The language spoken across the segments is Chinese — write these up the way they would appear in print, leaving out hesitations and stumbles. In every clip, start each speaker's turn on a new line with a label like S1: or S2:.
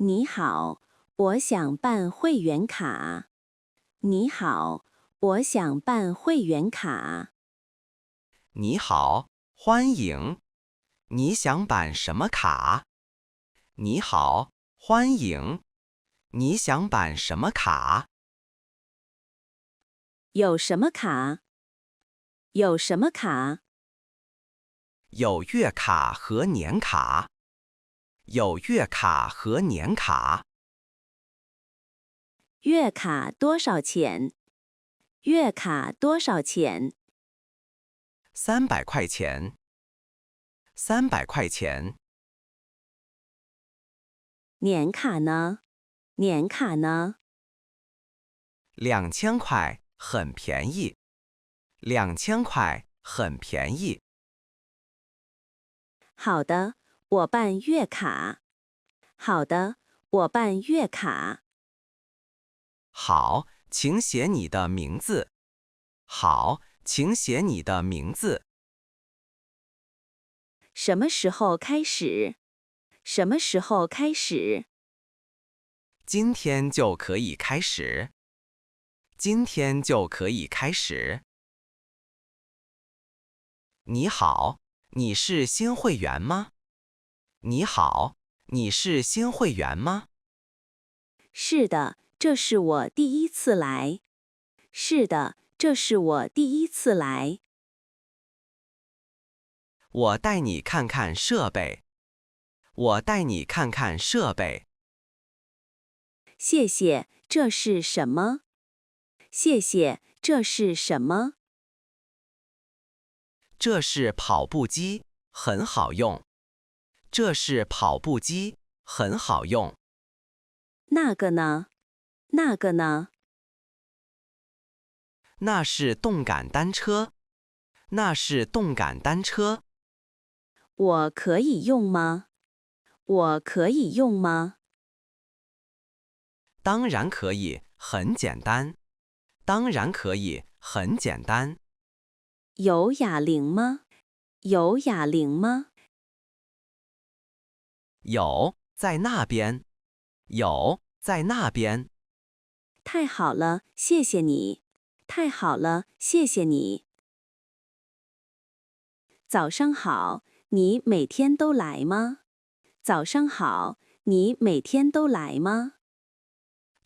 S1: 你好，我想办会员卡。你好，我想办会员卡。
S2: 你好，欢迎。你想办什么卡？你好，欢迎。你想办什么卡？
S1: 有什么卡？有什么卡？
S2: 有月卡和年卡。有月卡和年卡。
S1: 月卡多少钱？月卡多少钱？
S2: 300块钱。300块钱。
S1: 年卡呢？年卡呢？
S2: 2000块，很便宜。2000块，很便宜。
S1: 好的，我办月卡。好的，我办月卡。
S2: 好，请写你的名字。好，请写你的名字。
S1: 什么时候开始？什么时候开始？
S2: 今天就可以开始。今天就可以开始。你好，你是新会员吗？你好，你是新会员吗？
S1: 是的，这是我第一次来。是的，这是我第一次来。
S2: 我带你看看设备。我带你看看设备。
S1: 谢谢，这是什么？谢谢，这是什么？
S2: 这是跑步机，很好用。这是跑步机，很好用。
S1: 那个呢？那个呢？
S2: 那是动感单车。那是动感单车。
S1: 我可以用吗？我可以用吗？
S2: 当然可以，很简单。当然可以，很简单。
S1: 有哑铃吗？有哑铃吗？
S2: 有，在那边。有，在那边。
S1: 太好了，谢谢你。太好了，谢谢你。早上好，你每天都来吗？早上好，你每天都来吗？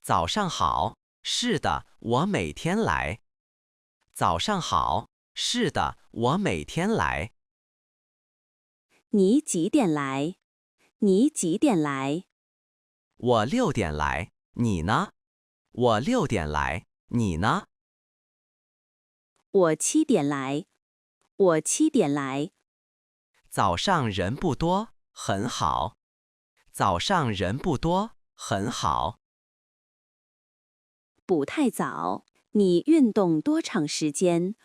S2: 早上好，是的，我每天来。早上好，是的，我每天来。
S1: 你几点来？你几点来？
S2: 我6点来，你呢？我6点来，你呢？
S1: 我7点来。我7点来。
S2: 早上人不多，很好。早上人不多，很好。
S1: 不太早。你运动多长时间？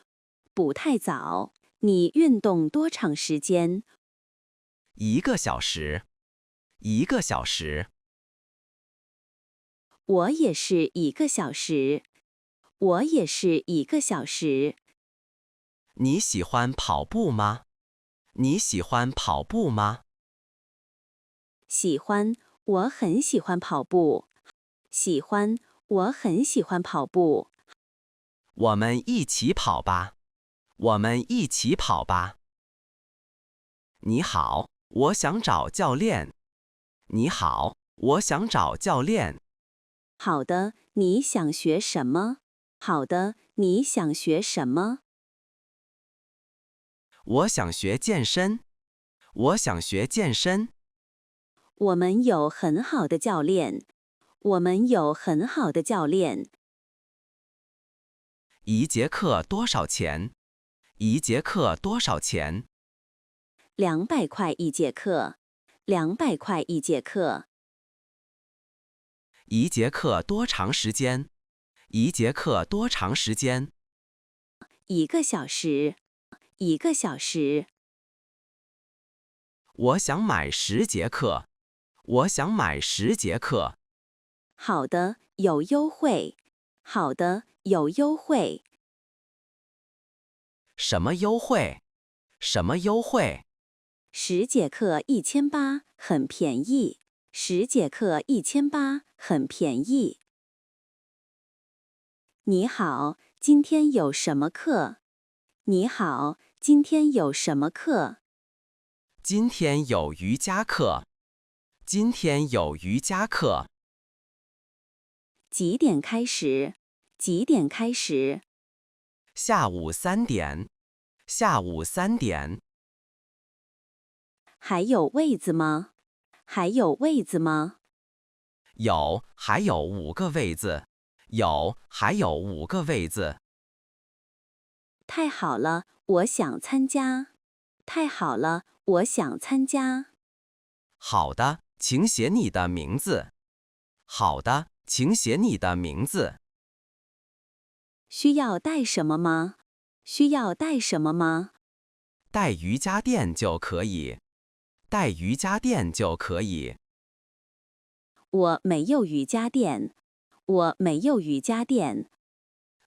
S1: 不太早。你运动多长时间？
S2: 1个小时。1个小时。
S1: 我也是1个小时。我也是1个小时。
S2: 你喜欢跑步吗？你喜欢跑步吗？
S1: 喜欢，我很喜欢跑步。喜欢，我很喜欢跑步。
S2: 我们一起跑吧。我们一起跑吧。你好，我想找教练。你好，我想找教练。
S1: 好的，你想学什么？好的，你想学什么？
S2: 我想学健身。我想学健身。
S1: 我们有很好的教练。我们有很好的教练。
S2: 1节课多少钱？1节课多少钱
S1: 200块1节课。200块1节课。
S2: ？1节课多长时间？1节课多长时间
S1: 1个小时。1个小时。
S2: 我想买10节课。我想买10节课。
S1: 好的，有优惠。好的，有优惠。
S2: 什么优惠？什么优惠？
S1: 10节课1800，很便宜。10节课1800，很便宜。你好，今天有什么课？你好，今天有什么课？
S2: 今天有瑜伽课。今天有瑜伽课。
S1: 几点开始？几点开始？
S2: 下午3点。下午3点。
S1: 还有位子吗？还有位子吗？
S2: 有，还有5个位子。有，还有5个位子。
S1: 太好了，我想参加。太好了，我想参加。
S2: 好的，请写你的名字。好的，请写你的名字。
S1: 需要带什么吗？需要带什么吗？
S2: 带瑜伽垫就可以。带瑜伽垫就可以。
S1: 我没有瑜伽垫。我没有瑜伽垫。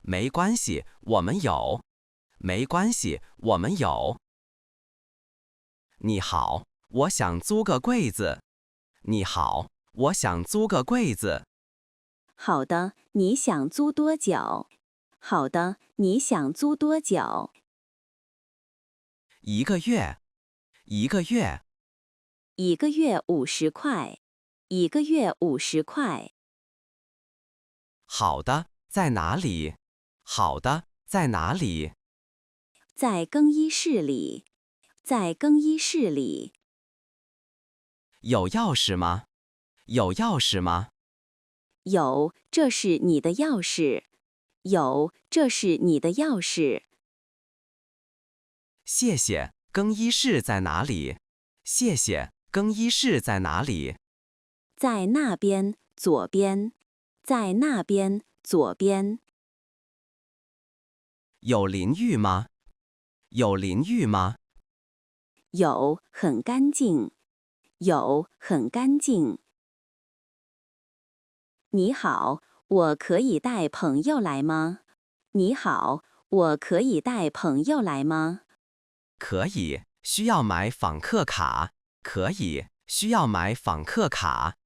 S2: 没关系，我们有。没关系，我们有。你好，我想租个柜子。你好，我想租个柜子。
S1: 好的，你想租多久？好的，你想租多久
S2: 1个月。1个月。
S1: ？1个月50块。1个月50块。
S2: 好的，在哪里？好的，在哪里？
S1: 在更衣室里。在更衣室里。
S2: 有钥匙吗？有钥匙吗？
S1: 有，这是你的钥匙。有，这是你的钥匙。
S2: 谢谢。更衣室在哪里？谢谢。更衣室在哪里？
S1: 在那边，左边。在那边，左边。
S2: 有淋浴吗？有淋浴吗？
S1: 有，很干净。有，很干净。你好，我可以带朋友来吗？你好，我可以带朋友来吗？
S2: 可以。需要买访客卡。可以。需要买访客卡。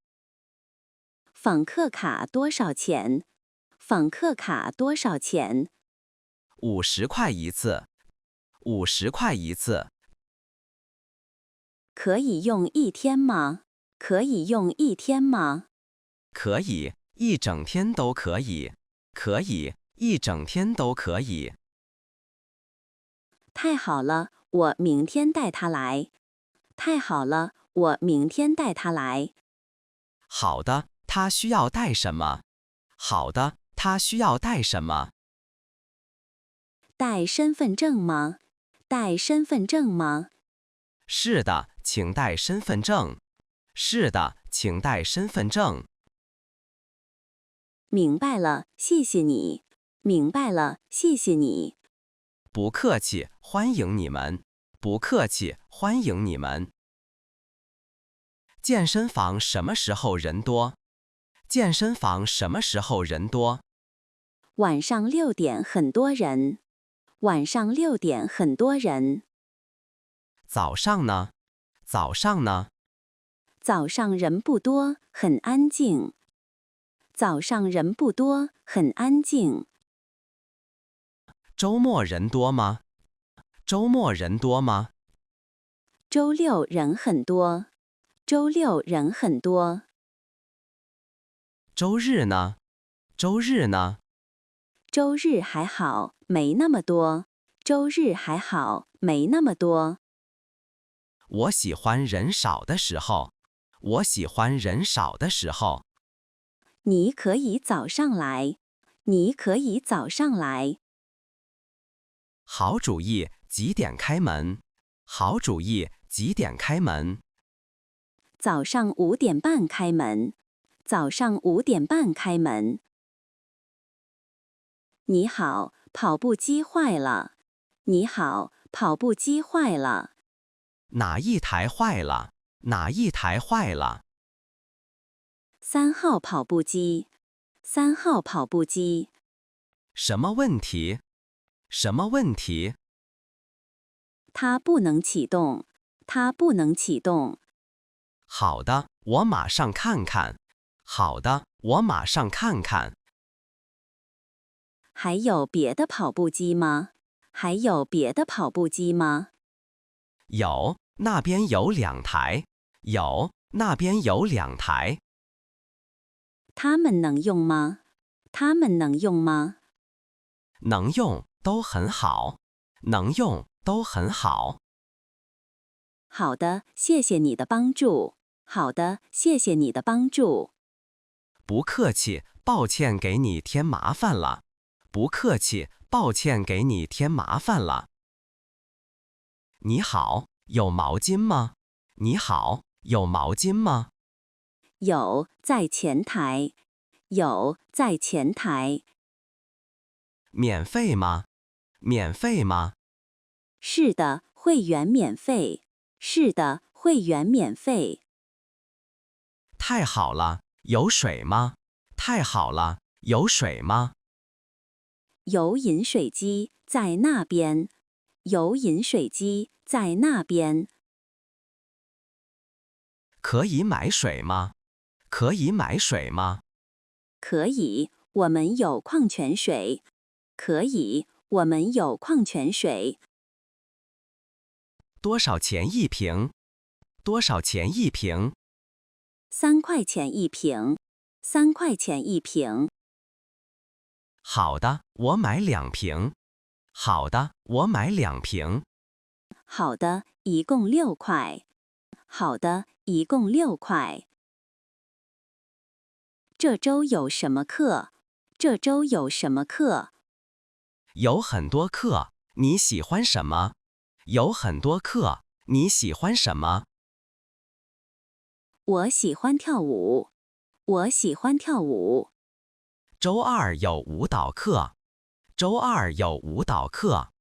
S1: 访客卡多少钱？访客卡多少钱
S2: 50块一次。50块一次。
S1: 可以用1天吗？可以用1天吗？
S2: 可以。1整天都可以。可以。1整天都可以。
S1: 太好了，我明天带他来。太好了，我明天带他来。
S2: 好的，他需要带什么？好的，他需要带什么？
S1: 带身份证吗？带身份证吗？
S2: 是的，请带身份证。是的，请带身份证。
S1: 明白了，谢谢你。明白了，谢谢你。
S2: 不客气，欢迎你们。不客气，欢迎你们。健身房什么时候人多？健身房什么时候人多？
S1: 晚上6点很多人。晚上6点很多人。
S2: 早上呢？早上呢？
S1: 早上人不多，很安静。早上人不多，很安静。
S2: 周末人多吗？周末人多吗？
S1: 周六人很多。周六人很多。
S2: 周日呢？周日呢？
S1: 周日还好，没那么多。周日还好，没那么多。
S2: 我喜欢人少的时候。我喜欢人少的时候。
S1: 你可以早上来。你可以早上来。
S2: 好主意，几点开门？好主意，几点开门？
S1: 早上5点半开门。早上5点半开门。你好，跑步机坏了。你好，跑步机坏了。
S2: 哪一台坏了？哪一台坏了
S1: 3号跑步机。3号跑步机。
S2: 什么问题？什么问题？
S1: 它不能启动。它不能启动。
S2: 好的，我马上看看。好的，我马上看看。
S1: 还有别的跑步机吗？还有别的跑步机吗？
S2: 有，那边有2台。有，那边有2台。
S1: 它们能用吗？它们能用吗？
S2: 能用，都很好。能用，都很好。
S1: 好的，谢谢你的帮助。好的，谢谢你的帮助。
S2: 不客气，抱歉给你添麻烦了。不客气，抱歉给你添麻烦了。你好，有毛巾吗？你好，有毛巾吗？
S1: 有，在前台。有，在前台。
S2: 免费吗？免费吗？
S1: 是的，会员免费。是的，会员免费。
S2: 太好了，有水吗？太好了，有水吗？
S1: 有饮水机在那边。有饮水机在那边。
S2: 可以买水吗？可以买水吗？
S1: 可以，我们有矿泉水。可以，我们有矿泉水。
S2: 多少钱一瓶？多少钱一瓶
S1: 3块钱一瓶。3块钱一瓶。
S2: 好的，我买2瓶。好的，我买2瓶。
S1: 好的，一共6块。好的，一共6块。这周有什么课？这周有什么课？
S2: 有很多课，你喜欢什么？有很多课，你喜欢什么？
S1: 我喜欢跳舞。我喜欢跳舞。
S2: 周2有舞蹈课。周2有舞蹈课。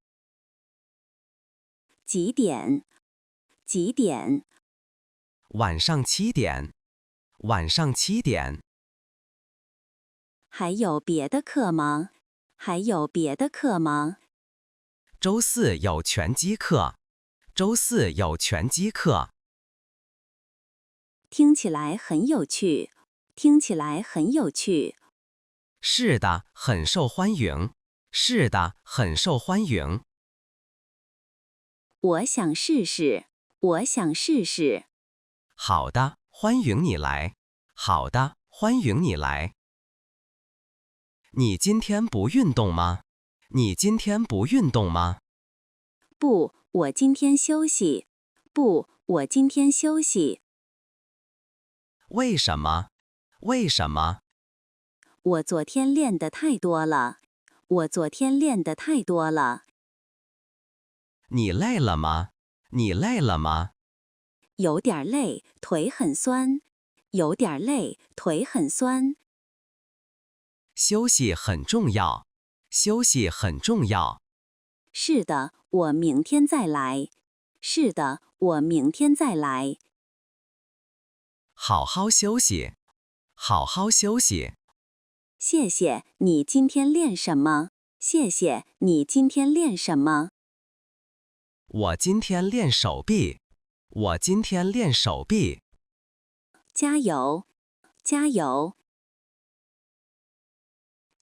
S1: 几点？几点？
S2: 晚上7点。晚上7点。
S1: 还有别的课吗？还有别的课吗？
S2: 周4有拳击课。周4有拳击课。
S1: 听起来很有趣。听起来很有趣。
S2: 是的，很受欢迎。是的，很受欢迎。
S1: 我想试试。我想试试。
S2: 好的，欢迎你来。好的，欢迎你来。你今天不运动吗？你今天不运动吗？
S1: 不，我今天休息。不，我今天休息。
S2: 为什么？为什么？
S1: 我昨天练得太多了。我昨天练得太多了。
S2: 你累了吗？你累了吗？
S1: 有点累，腿很酸。有点累，腿很酸。
S2: 休息很重要。休息很重要。
S1: 是的，我明天再来。是的，我明天再来。
S2: 好好休息。好好休息。
S1: 谢谢，你今天练什么？谢谢，你今天练什么？
S2: 我今天练手臂。我今天练手臂。
S1: 加油，加油！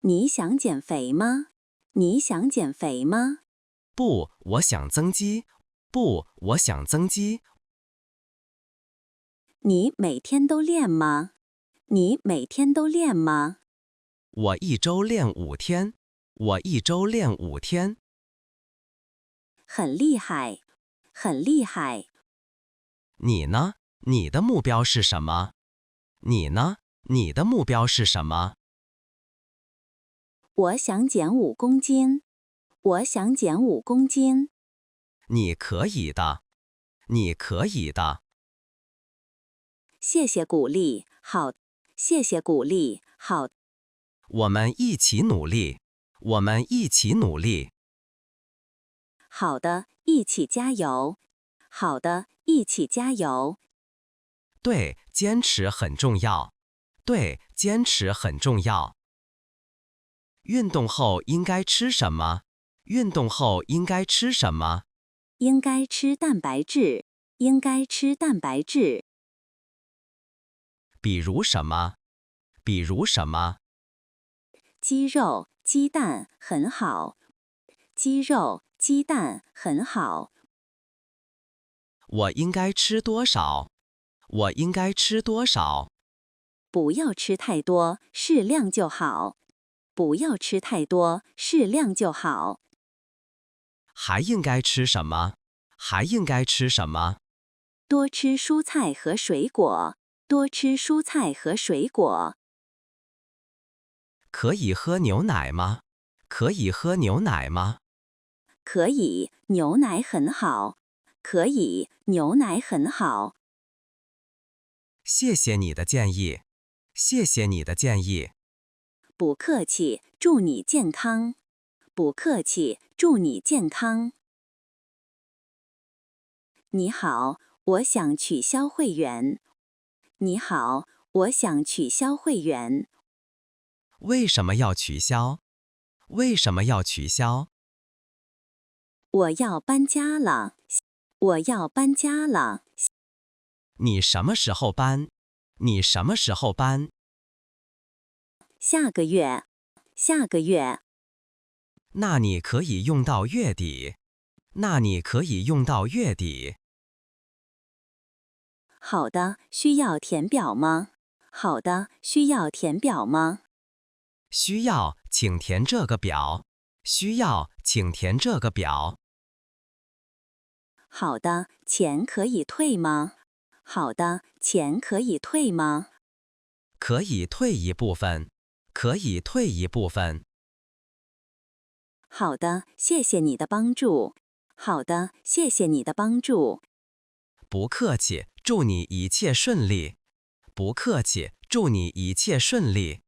S1: 你想减肥吗？你想减肥吗？
S2: 不，我想增肌。不，我想增肌。
S1: 你每天都练吗？你每天都练吗？
S2: 我一周练5天。我一周练5天。
S1: 很厉害，很厉害。
S2: 你呢？你的目标是什么？你呢？你的目标是什么？
S1: 我想减5公斤。我想减5公斤。
S2: 你可以的。你可以的。
S1: 谢谢鼓励，好。谢谢鼓励，好。
S2: 我们一起努力。我们一起努力。
S1: 好的，一起加油。好的，一起加油。
S2: 对，坚持很重要。对，坚持很重要。运动后应该吃什么？运动后应该吃什么？
S1: 应该吃蛋白质。应该吃蛋白质。
S2: 比如什么？比如什么？
S1: 鸡肉、鸡蛋很好。鸡肉、鸡蛋很好。
S2: 我应该吃多少？我应该吃多少？
S1: 不要吃太多，适量就好。不要吃太多，适量就好。
S2: 还应该吃什么？还应该吃什么？
S1: 多吃蔬菜和水果。多吃蔬菜和水果。
S2: 可以喝牛奶吗？可以喝牛奶吗？
S1: 可以，牛奶很好。可以，牛奶很好。
S2: 谢谢你的建议。谢谢你的建议。
S1: 不客气，祝你健康。不客气，祝你健康。你好，我想取消会员。你好，我想取消会员。
S2: 为什么要取消？为什么要取消？
S1: 我要搬家了。我要搬家了。
S2: 你什么时候搬？你什么时候搬？
S1: 下个月。下个月。
S2: 那你可以用到月底。那你可以用到月底。
S1: 好的，需要填表吗？好的，需要填表吗？
S2: 需要，请填这个表。需要，请填这个表。
S1: 好的，钱可以退吗？好的，钱可以退吗？
S2: 可以退一部分。可以退一部分。
S1: 好的，谢谢你的帮助。好的，谢谢你的帮助。
S2: 不客气，祝你一切顺利。不客气，祝你一切顺利。